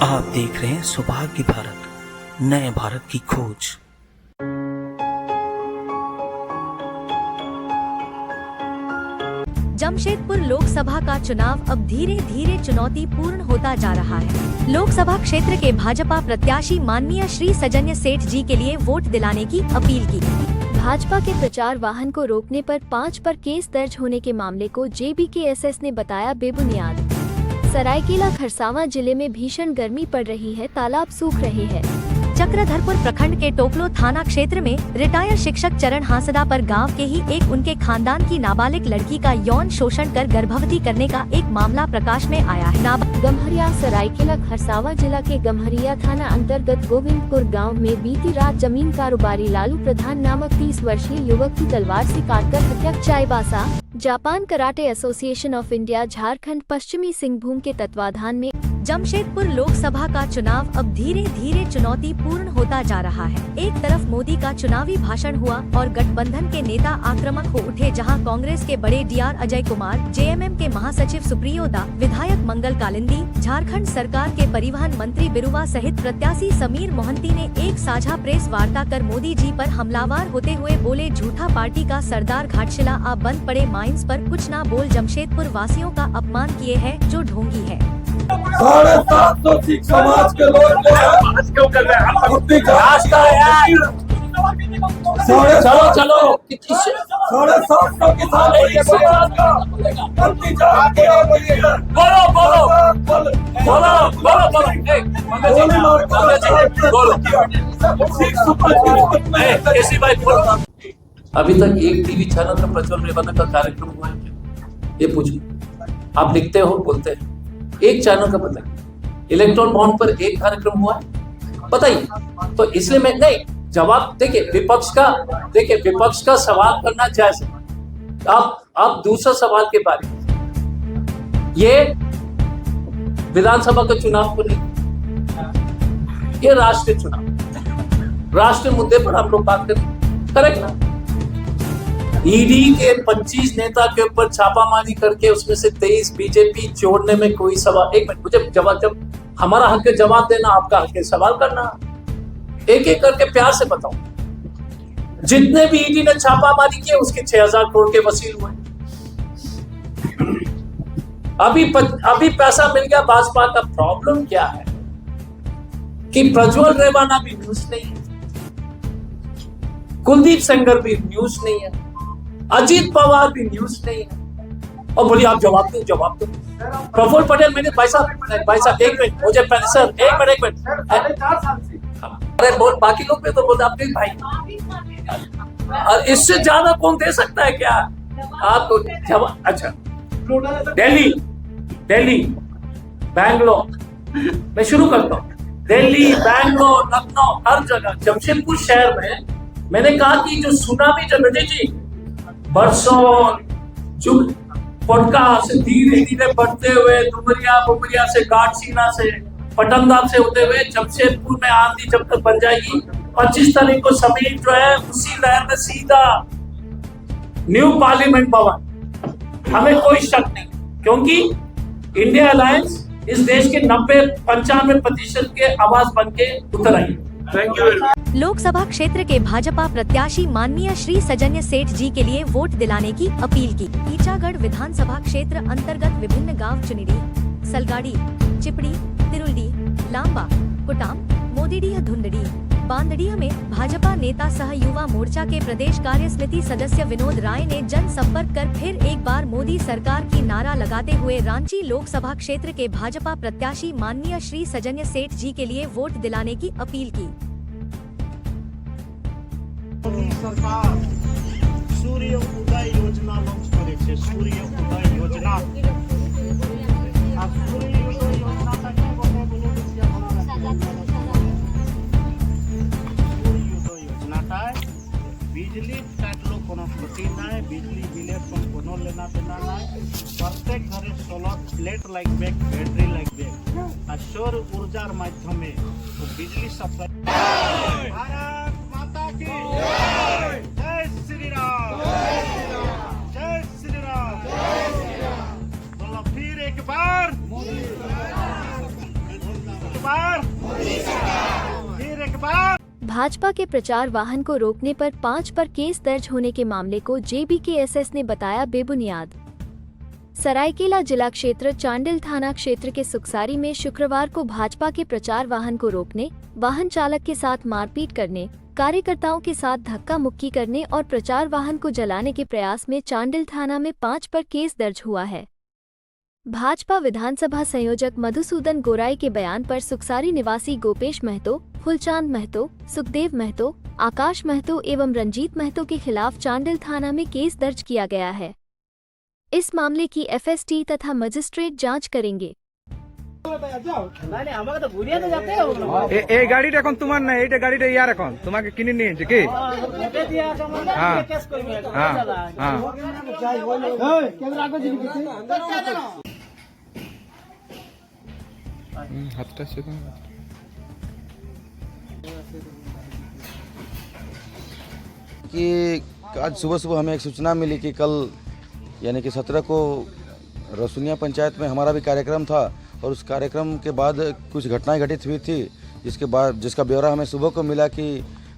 आप देख रहे हैं सौभाग्य भारत, नए भारत की खोज। जमशेदपुर लोकसभा का चुनाव अब धीरे धीरे चुनौतीपूर्ण होता जा रहा है। लोकसभा क्षेत्र के भाजपा प्रत्याशी माननीय श्री सजन्य सेठ जी के लिए वोट दिलाने की अपील की। भाजपा के प्रचार वाहन को रोकने पर 5 पर केस दर्ज होने के मामले को JBKSS ने बताया बेबुनियाद। सरायकेला खरसावां जिले में भीषण गर्मी पड़ रही है, तालाब सूख रहे हैं। चक्रधरपुर प्रखंड के टोकलो थाना क्षेत्र में रिटायर शिक्षक चरण हांसदा पर गांव के ही एक उनके खानदान की नाबालिग लड़की का यौन शोषण कर गर्भवती करने का एक मामला प्रकाश में आया है। गम्हरिया सरायकेला खरसावां जिला के गम्हरिया थाना अंतर्गत गोविंदपुर गांव में बीती रात जमीन कारोबारी लालू प्रधान नामक 30 वर्षीय युवक की तलवार से काटकर हत्या। Chaibasa Japan karate association of India Jharkhand पश्चिमी सिंहभूम के तत्वाधान में जमशेदपुर लोकसभा का चुनाव अब धीरे धीरे चुनौतीपूर्ण होता जा रहा है। एक तरफ मोदी का चुनावी भाषण हुआ और गठबंधन के नेता आक्रामक हो उठे, जहां कांग्रेस के बड़े DR अजय कुमार, JMM के महासचिव सुप्रियोदा, विधायक मंगल कालिंदी, झारखंड सरकार के परिवहन मंत्री बिरुवा सहित प्रत्याशी समीर मोहंती ने एक साझा प्रेस वार्ता कर मोदी जी पर हमलावर होते हुए बोले, झूठा पार्टी का सरदार घाटशिला आप बंद पड़े माइंस पर कुछ ना बोल जमशेदपुर वासियों का अपमान किए हैं जो ढोंगी है। 750 सिख समाज के लोग क्यों कर रहे हैं? चलो चलो 750 किसान बोलो बोलो अभी तक एक टीवी चैनल का प्रज्वल रेवन्ना का कार्यक्रम हुआ है क्या? ये पूछो। आप लिखते हो, बोलते हैं, एक चैनल का बताइए। इलेक्ट्रॉन बॉन्ड पर एक कार्यक्रम हुआ है, बताइए। तो इसलिए मैं नहीं जवाब देखिए, विपक्ष का सवाल करना जायज है। आप दूसरा सवाल के बारे में, ये विधानसभा का चुनाव को नहीं, ये राष्ट्रीय चुनाव, राष्ट्रीय मुद्दे पर हम लोग बात करें, करेक्ट ना? ईडी के 25 नेता के ऊपर छापामारी करके उसमें से 23 बीजेपी जोड़ने में कोई सवाल, एक मिनट, मुझे जवाब, जब हमारा हक है जवाब देना, आपका हक है सवाल करना। एक एक करके प्यार से बताओ, जितने भी ईडी ने छापामारी किए उसके 6000 करोड़ के वसील हुए। अभी पैसा मिल गया भाजपा का। प्रॉब्लम क्या है कि प्रज्वल रेवन्ना भी न्यूज नहीं है, कुलदीप सेंगर भी न्यूज नहीं है, अजीत पवार भी न्यूज नहीं है, और बोलिए आप जवाब दो। प्रफुल्ल पटेल, मैंने भाई साहब एक मिनट, मुझे पहले सर एक मिनट अरे बोल, बाकी लोग भी तो बोलते अपने भाई, और इससे ज्यादा कौन दे सकता है क्या आपको जवाब? अच्छा, दिल्ली बैंगलोर, मैं शुरू करता हूँ। दिल्ली, बैंगलोर, लखनऊ, हर जगह, जमशेदपुर शहर में मैंने कहा कि जो सुनामी जब जी बरसों जो पटका से धीरे धीरे बढ़ते हुए डुमरिया से, घाटशिला से, पटनदार से होते हुए जमशेदपुर में आंधी जब तक बन जाएगी, 25 तारीख को समीर जो है उसी लहर में सीधा न्यू पार्लियामेंट भवन, हमें कोई शक नहीं, क्योंकि इंडिया अलायंस इस देश के 90-95% के आवाज बन के उतर आई। Thank you. लोकसभा क्षेत्र के भाजपा प्रत्याशी माननीय श्री सजन्य सेठ जी के लिए वोट दिलाने की अपील की। ईचागढ़ विधानसभा क्षेत्र अंतर्गत विभिन्न गांव चुनिरी, सलगाड़ी, चिपड़ी, तिरुलडी, लांबा, कुटाम, मोदीडीह, धुंडडी, बांदडीह में भाजपा नेता सह युवा मोर्चा के प्रदेश कार्य समिति सदस्य विनोद राय ने जनसंपर्क कर फिर एक बार मोदी सरकार की नारा लगाते हुए रांची लोकसभा क्षेत्र के भाजपा प्रत्याशी माननीय श्री सजन्य सेठ जी के लिए वोट दिलाने की अपील की। सरकार सूर्य उदय योजना लॉन्च करे छे। सूर्य उदय योजना बिजली काटलो कोनो क्षति नाय, बिजली बिलेर कोनो लेना देना नाय, प्रत्येक घरे सोलर प्लेट लागबे, बैटरी लागबे, आ सौर ऊर्जार माध्यमे बिजली सप्लाई। भारत माता की जय, जय श्री राम, जय श्री राम, बोलो फिर एक बार, भाजपा के प्रचार वाहन को रोकने पर 5 पर केस दर्ज होने के मामले को JBKSS ने बताया बेबुनियाद। सरायकेला जिला क्षेत्र चांडिल थाना क्षेत्र के सुखसारी में शुक्रवार को भाजपा के प्रचार वाहन को रोकने, वाहन चालक के साथ मारपीट करने, कार्यकर्ताओं के साथ धक्का मुक्की करने और प्रचार वाहन को जलाने के प्रयास में चांडिल थाना में 5 पर केस दर्ज हुआ है। भाजपा विधानसभा संयोजक मधुसूदन गोराई के बयान पर सुखसारी निवासी गोपेश महतो, फुलचांद महतो, सुखदेव महतो, आकाश महतो एवं रंजीत महतो के खिलाफ चांडिल थाना में केस दर्ज किया गया है। इस मामले की FST तथा मजिस्ट्रेट जांच करेंगे। এই গাড়িটা এখন তোমার না, এইটা গাড়িটা ইয়ার এখন তোমাকে কিনে নিয়েছে কি? হাতটা সেখানে कि आज सुबह सुबह हमें एक सूचना मिली कि कल यानी कि 17 को रसुनिया पंचायत में हमारा भी कार्यक्रम था और उस कार्यक्रम के बाद कुछ घटनाएं घटित हुई थी, जिसका ब्यौरा हमें सुबह को मिला कि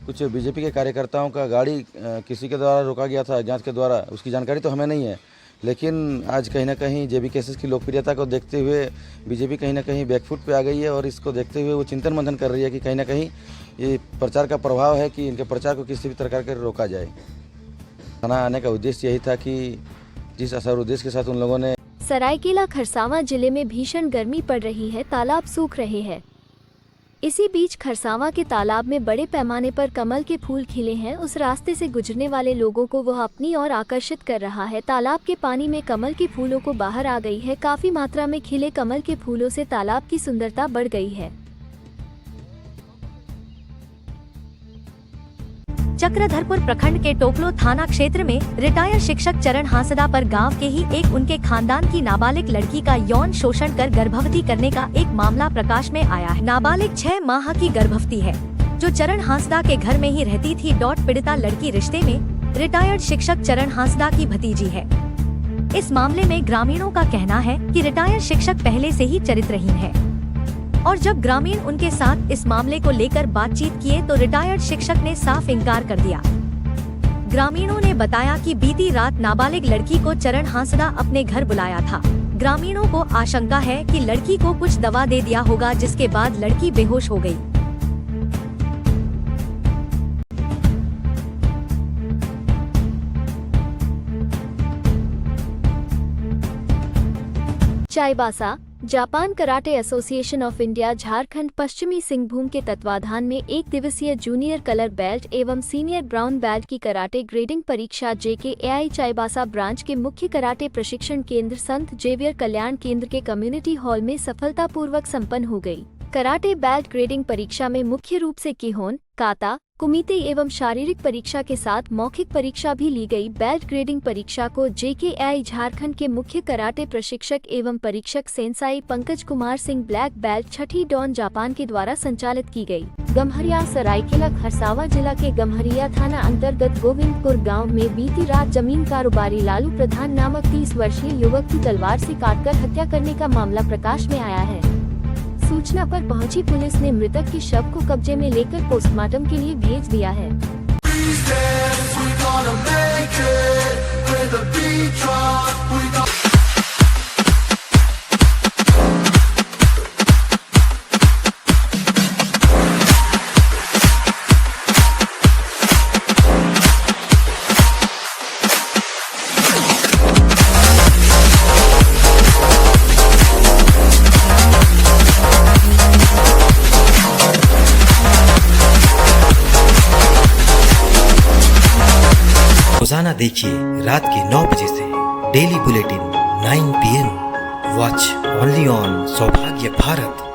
कुछ बीजेपी के कार्यकर्ताओं का गाड़ी किसी के द्वारा रोका गया था जांच के द्वारा। उसकी जानकारी तो हमें नहीं है, लेकिन आज कहीं ना कहीं JBKSS की लोकप्रियता को देखते हुए बीजेपी कहीं ना कहीं बैकफुट पे आ गई है और इसको देखते हुए वो चिंतन मंथन कर रही है कि कहीं ना कहीं ये प्रचार का प्रभाव है कि इनके प्रचार को किसी भी प्रकार कर रोका जाए। थाना आने का उद्देश्य यही था कि जिस असर उद्देश्य के साथ उन लोगों ने सरायकेला खरसावां जिले में भीषण गर्मी पड़ रही है, तालाब सूख रहे हैं। इसी बीच खरसावां के तालाब में बड़े पैमाने पर कमल के फूल खिले हैं। उस रास्ते से गुजरने वाले लोगों को वह अपनी ओर आकर्षित कर रहा है। तालाब के पानी में कमल के फूलों को बाहर आ गई है। काफी मात्रा में खिले कमल के फूलों से तालाब की सुंदरता बढ़ गई है। चक्रधरपुर प्रखंड के टोकलो थाना क्षेत्र में रिटायर्ड शिक्षक चरण हांसदा पर गांव के ही एक उनके खानदान की नाबालिग लड़की का यौन शोषण कर गर्भवती करने का एक मामला प्रकाश में आया है। नाबालिग 6 माह की गर्भवती है, जो चरण हांसदा के घर में ही रहती थी। पीड़िता लड़की रिश्ते में रिटायर्ड शिक्षक चरण हांसदा की भतीजी है। इस मामले में ग्रामीणों का कहना है कि रिटायर्ड शिक्षक पहले से ही चरित्रहीन है और जब ग्रामीण उनके साथ इस मामले को लेकर बातचीत किए तो रिटायर्ड शिक्षक ने साफ इनकार कर दिया। ग्रामीणों ने बताया कि बीती रात नाबालिग लड़की को चरण हांसदा अपने घर बुलाया था। ग्रामीणों को आशंका है कि लड़की को कुछ दवा दे दिया होगा, जिसके बाद लड़की बेहोश हो गई। Chaibasa Japan karate association of India Jharkhand पश्चिमी सिंहभूम के तत्वाधान में 1 दिवसीय जूनियर कलर बेल्ट एवं सीनियर ब्राउन बेल्ट की कराटे ग्रेडिंग परीक्षा JKAI चाईबासा ब्रांच के मुख्य कराटे प्रशिक्षण केंद्र संत जेवियर कल्याण केंद्र के कम्युनिटी हॉल में सफलतापूर्वक संपन्न हो गई। कराटे बेल्ट ग्रेडिंग परीक्षा में मुख्य रूप से किहोन, काता, कुमिते एवं शारीरिक परीक्षा के साथ मौखिक परीक्षा भी ली गई। बेल्ट ग्रेडिंग परीक्षा को JKAI झारखंड के मुख्य कराटे प्रशिक्षक एवं परीक्षक Sensei Pankaj Kumar Singh black belt छठी डॉन जापान के द्वारा संचालित की गई। गम्हरिया सरायकेला खरसावां जिला के गम्हरिया थाना अंतर्गत गोविंदपुर गांव में बीती रात जमीन कारोबारी लालू प्रधान नामक 30 वर्षीय युवक की तलवार से काटकर हत्या करने का मामला प्रकाश में आया है। सूचना पर पहुंची पुलिस ने मृतक के शव को कब्जे में लेकर पोस्टमार्टम के लिए भेज दिया है। रोजाना देखिए रात के 9 बजे से daily bulletin 9 PM। Watch only on सौभाग्य भारत।